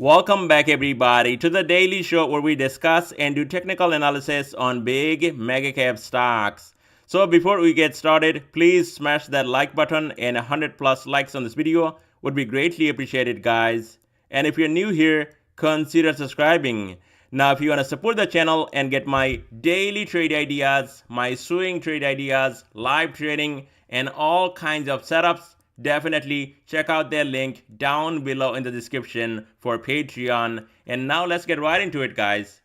Welcome back everybody to the daily show where we discuss and do technical analysis on big mega cap stocks. So before we get started, please smash that like button, and 100 plus likes on this video would be greatly appreciated, guys. And if you're new here, consider subscribing. Now if you want to support the channel and get my daily trade ideas, my swing trade ideas, live trading, and all kinds of setups, definitely check out their link down below in the description for Patreon. And now let's get right into it, guys.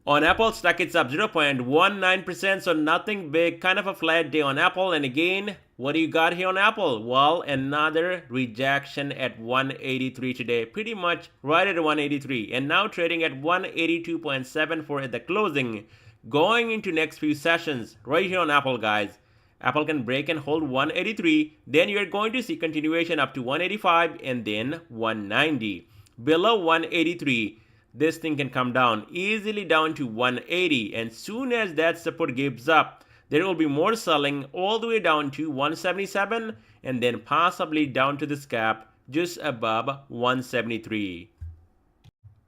On Apple stock, it's up 0.19%, so nothing big, kind of a flat day on Apple. And again, what do you got here on Apple? Well, another rejection at 183 today, pretty much right at 183, and now trading at 182.74 at the closing. Going into next few sessions right here on Apple, guys. Apple can break and hold 183, then you're going to see continuation up to 185 and then 190. Below 183, this thing can come down easily down to 180, and soon as that support gives up, there will be more selling all the way down to 177 and then possibly down to this gap just above 173.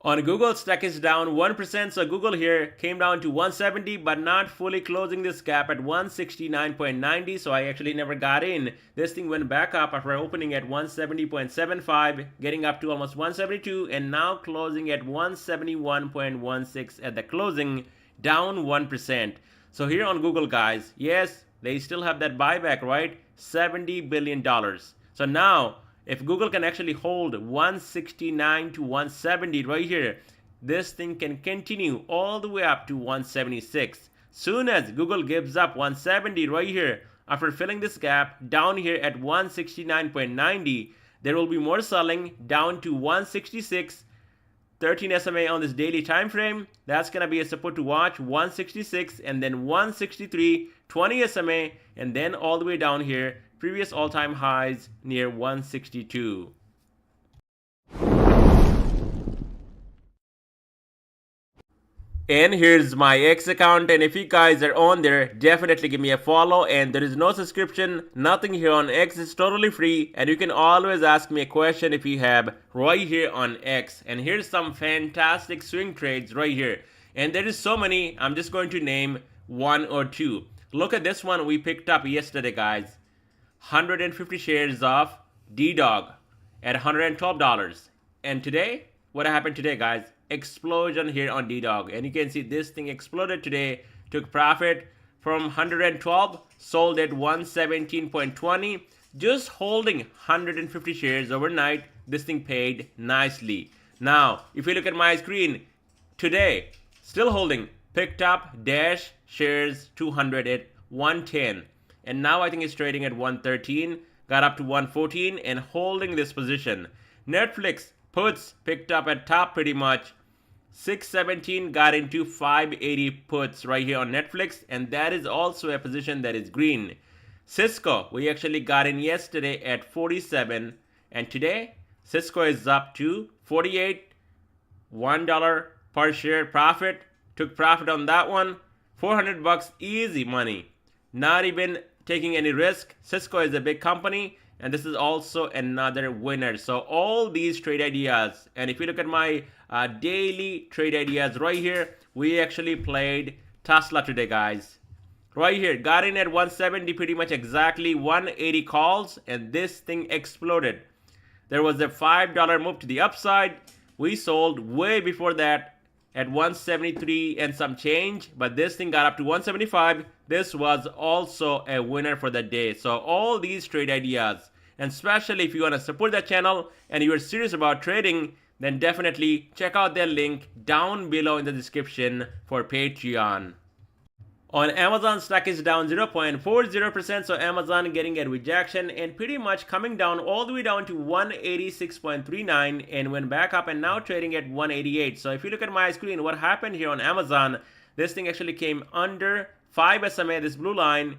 On Google, stock is down 1%, so Google here came down to 170, but not fully closing this gap at 169.90, so I actually never got in. This thing went back up after opening at 170.75, getting up to almost 172, and now closing at 171.16 at the closing, down 1%. So here on Google, guys, yes, they still have that buyback, right? $70 billion. So now, if Google can actually hold 169 to 170 right here, this thing can continue all the way up to 176. Soon as Google gives up 170 right here, after filling this gap down here at 169.90, there will be more selling down to 166. 13 SMA on this daily time frame. That's going to be a support to watch, 166 and then 163, 20 SMA, and then all the way down here, previous all-time highs near 162. And here's my X account, and if you guys are on there, definitely give me a follow. And there is no subscription, nothing here on X. It's totally free, and you can always ask me a question if you have right here on X. And here's some fantastic swing trades right here, and there is so many. I'm just going to name one or two. Look at this one we picked up yesterday, guys. 150 shares of D-Dog at $112. And today, what happened today, guys? Explosion here on D-Dog, and you can see this thing exploded today, took profit from 112, sold at 117.20, just holding 150 shares overnight. This thing paid nicely. Now if you look at my screen today, still holding, picked up dash shares 200 at 110, and now I think it's trading at 113, got up to 114 and holding this position. Netflix puts picked up at top pretty much, 617, got into 580 puts right here on Netflix, and that is also a position that is green. Cisco, we actually got in yesterday at 47, and today Cisco is up to 48, $1 per share profit. Took profit on that one, $400 easy money, not even taking any risk. Cisco is a big company, and this is also another winner. So all these trade ideas, and if you look at my daily trade ideas right here, we actually played Tesla today, guys. Right here, got in at 170, pretty much exactly 180 calls, and this thing exploded. There was a $5 move to the upside. We sold way before that at 173 and some change, but this thing got up to 175. This was also a winner for the day. So all these trade ideas, and especially if you want to support the channel and you are serious about trading, then definitely check out their link down below in the description for Patreon. On Amazon, stock is down 0.40%, so Amazon getting a rejection and pretty much coming down all the way down to 186.39 and went back up and now trading at 188. So if you look at my screen, what happened here on Amazon, this thing actually came under 5 SMA, this blue line,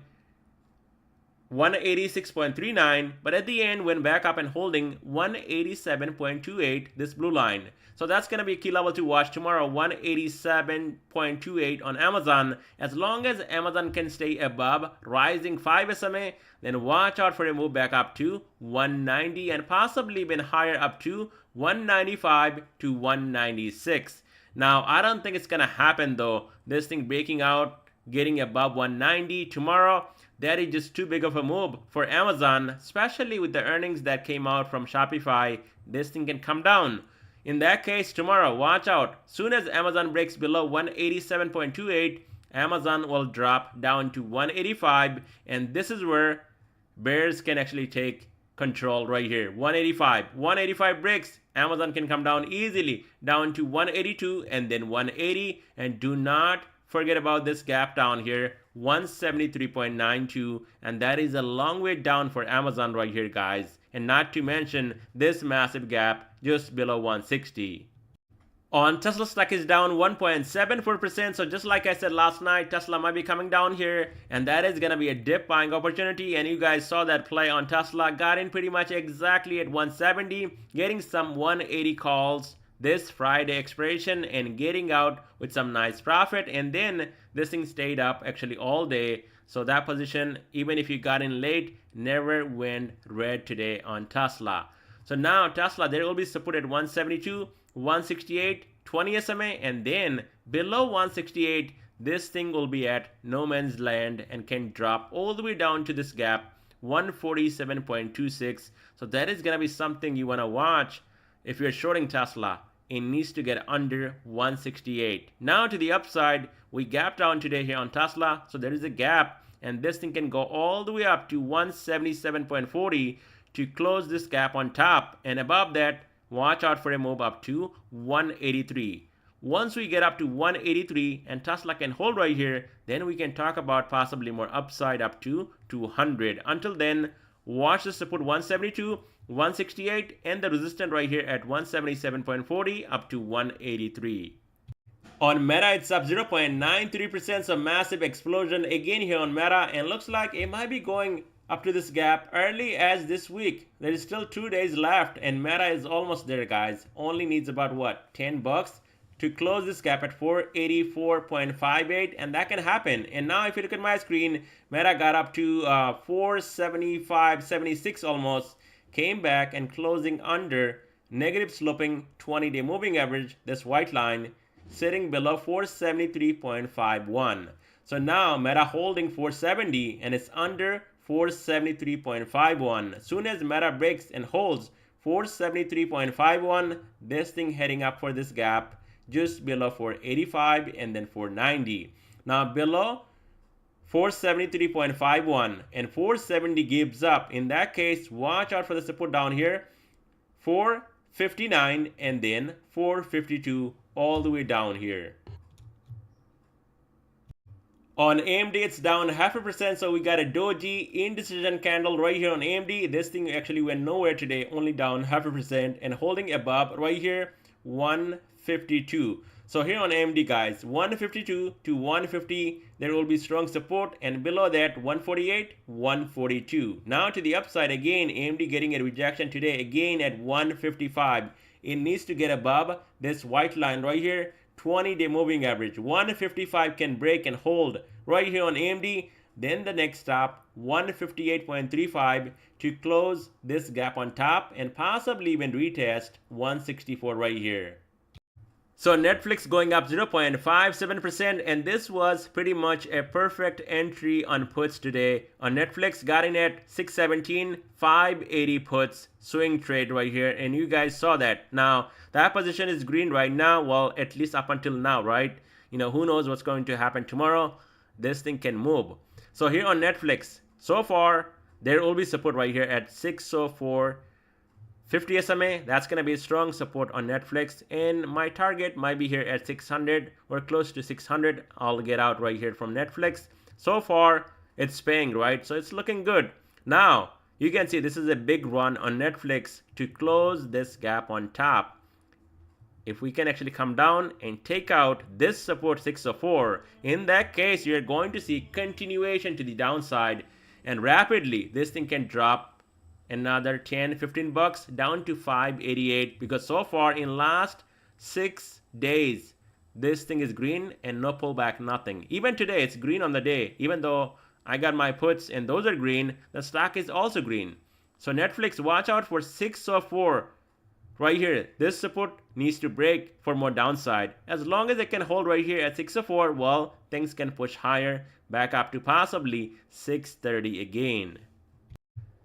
186.39, but at the end went back up and holding 187.28, this blue line. So that's going to be a key level to watch tomorrow, 187.28 on Amazon. As long as Amazon can stay above rising 5 SMA, then watch out for a move back up to 190 and possibly even higher up to 195 to 196. Now, I don't think it's gonna happen though. This thing breaking out, getting above 190 tomorrow, that is just too big of a move for Amazon, especially with the earnings that came out from Shopify. This thing can come down. In that case, tomorrow, watch out. Soon as Amazon breaks below 187.28, Amazon will drop down to 185, and this is where bears can actually take control right here. 185 breaks, Amazon can come down easily down to 182 and then 180, and do not forget about this gap down here, 173.92, and that is a long way down for Amazon right here, guys. And not to mention this massive gap just below 160. On Tesla, stock is down 1.74%. So just like I said last night, Tesla might be coming down here, and that is going to be a dip buying opportunity. And you guys saw that play on Tesla, got in pretty much exactly at 170, getting some 180 calls this Friday expiration and getting out with some nice profit. And then this thing stayed up actually all day. So that position, even if you got in late, never went red today on Tesla. So now Tesla, there will be support at 172, 168, 20 SMA, and then below 168, this thing will be at no man's land and can drop all the way down to this gap, 147.26. So that is going to be something you want to watch if you're shorting Tesla. It needs to get under 168. Now to the upside, we gapped down today here on Tesla. So there is a gap, and this thing can go all the way up to 177.40 to close this gap on top. And above that, watch out for a move up to 183. Once we get up to 183 and Tesla can hold right here, then we can talk about possibly more upside up to 200. Until then, watch the support 172, 168, and the resistance right here at 177.40 up to 183. On Meta, it's up 0.93%, so massive explosion again here on Meta, and looks like it might be going up to this gap early as this week. There is still 2 days left, and Meta is almost there, guys. Only needs about what, $10 to close this gap at 484.58, and that can happen. And now if you look at my screen, Meta got up to 475.76 almost, came back and closing under negative sloping 20-day moving average, this white line, sitting below 473.51. So now Meta holding 470 and it's under 473.51. As soon as Meta breaks and holds 473.51, this thing heading up for this gap just below 485 and then 490. Now below 473.51 and 470 gives up. In that case, watch out for the support down here, 459 and then 452 all the way down here. On AMD, it's down 0.5%, so we got a doji indecision candle right here on AMD. This thing actually went nowhere today, only down 0.5% and holding above right here 152. So here on AMD, guys, 152 to 150, there will be strong support, and below that 148, 142. Now to the upside again, AMD getting a rejection today again at 155. It needs to get above this white line right here, 20-day moving average. 155 can break and hold right here on AMD. Then the next stop, 158.35 to close this gap on top and possibly even retest 164 right here. So Netflix going up 0.57%, and this was pretty much a perfect entry on puts today. On Netflix, got in at 617, 580 puts, swing trade right here, and you guys saw that. Now, that position is green right now, well, at least up until now, right? You know, who knows what's going to happen tomorrow? This thing can move. So here on Netflix, so far, there will be support right here at 604. 50 SMA, that's going to be a strong support on Netflix, and my target might be here at 600 or close to 600. I'll get out right here from Netflix. So far, it's paying, right? So it's looking good. Now, you can see this is a big run on Netflix to close this gap on top. If we can actually come down and take out this support 604, in that case, you're going to see continuation to the downside, and rapidly, this thing can drop another 10-15 bucks down to 588, because so far in last 6 days this thing is green and no pullback, nothing. Even today it's green on the day. Even though I got my puts and those are green, the stock is also green. So Netflix, watch out for 604 right here, this support needs to break for more downside. As long as it can hold right here at 604, well, things can push higher back up to possibly 630 again.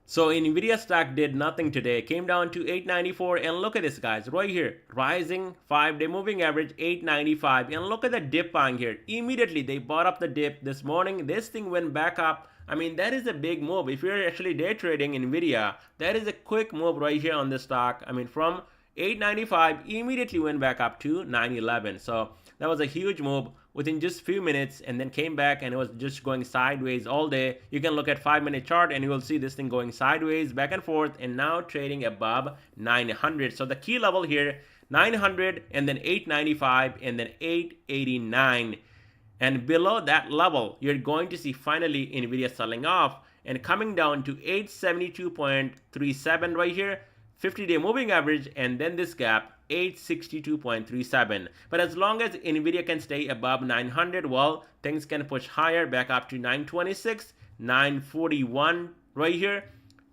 So Nvidia stock did nothing today, came down to 894, and look at this guys, right here, rising 5-day moving average 895, and look at the dip on here. Immediately they bought up the dip this morning, this thing went back up. I mean, that is a big move. If you're actually day trading Nvidia, that is a quick move right here on this stock. I mean, from 895 immediately went back up to 911. So that was a huge move within just few minutes, and then came back and it was just going sideways all day. You can look at 5-minute chart and you will see this thing going sideways back and forth, and now trading above 900. So the key level here, 900, and then 895, and then 889. And below that level, you're going to see finally Nvidia selling off and coming down to 872.37 right here, 50-day moving average, and then this gap 862.37. But as long as Nvidia can stay above 900, well, things can push higher back up to 926, 941 right here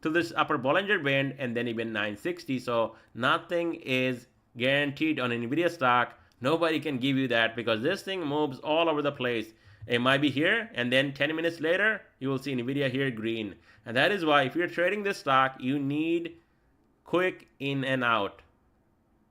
to this upper Bollinger Band, and then even 960. So nothing is guaranteed on Nvidia stock. Nobody can give you that because this thing moves all over the place. It might be here, and then 10 minutes later, you will see Nvidia here green. And that is why if you're trading this stock, you need quick in and out.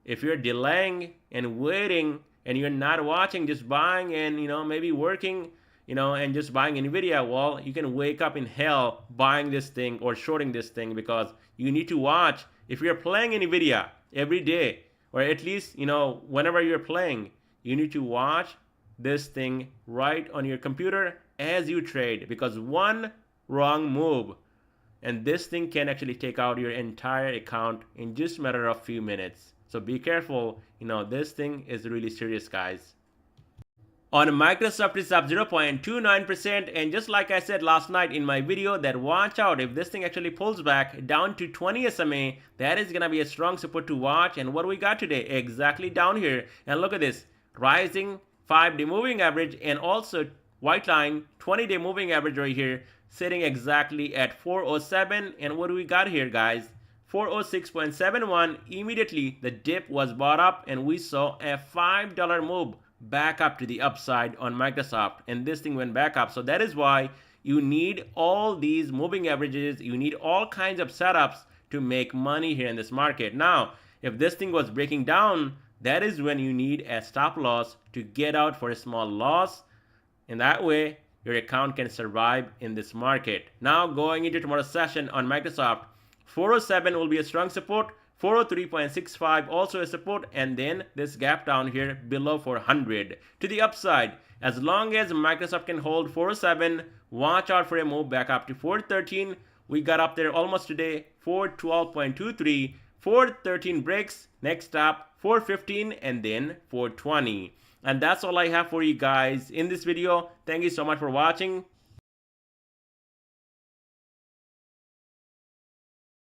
If you're delaying and waiting and you're not watching, just buying and maybe working, and just buying Nvidia, well, you can wake up in hell buying this thing or shorting this thing, because you need to watch. If you're playing Nvidia every day, or at least whenever you're playing, you need to watch this thing right on your computer as you trade, because one wrong move and this thing can actually take out your entire account in just a matter of few minutes. So be careful. This thing is really serious, guys. On Microsoft, it's up 0.29%, and just like I said last night in my video, that watch out if this thing actually pulls back down to 20 SMA, that is gonna be a strong support to watch. And what we got today, exactly down here, and look at this, rising 5-day moving average, and also white line 20-day moving average right here, sitting exactly at 407. And what do we got here, guys? 406.71. Immediately the dip was bought up, and we saw a $5 move back up to the upside on Microsoft, and this thing went back up. So that is why you need all these moving averages, you need all kinds of setups to make money here in this market. Now if this thing was breaking down, that is when you need a stop loss to get out for a small loss, and that way your account can survive in this market. Now going into tomorrow's session on Microsoft, 407 will be a strong support, 403.65 also a support, and then this gap down here below 400 to the upside. As long as Microsoft can hold 407, watch out for a move back up to 413. We got up there almost today, 412.23, 413 breaks, next up 415, and then 420. And that's all I have for you guys in this video. Thank you so much for watching.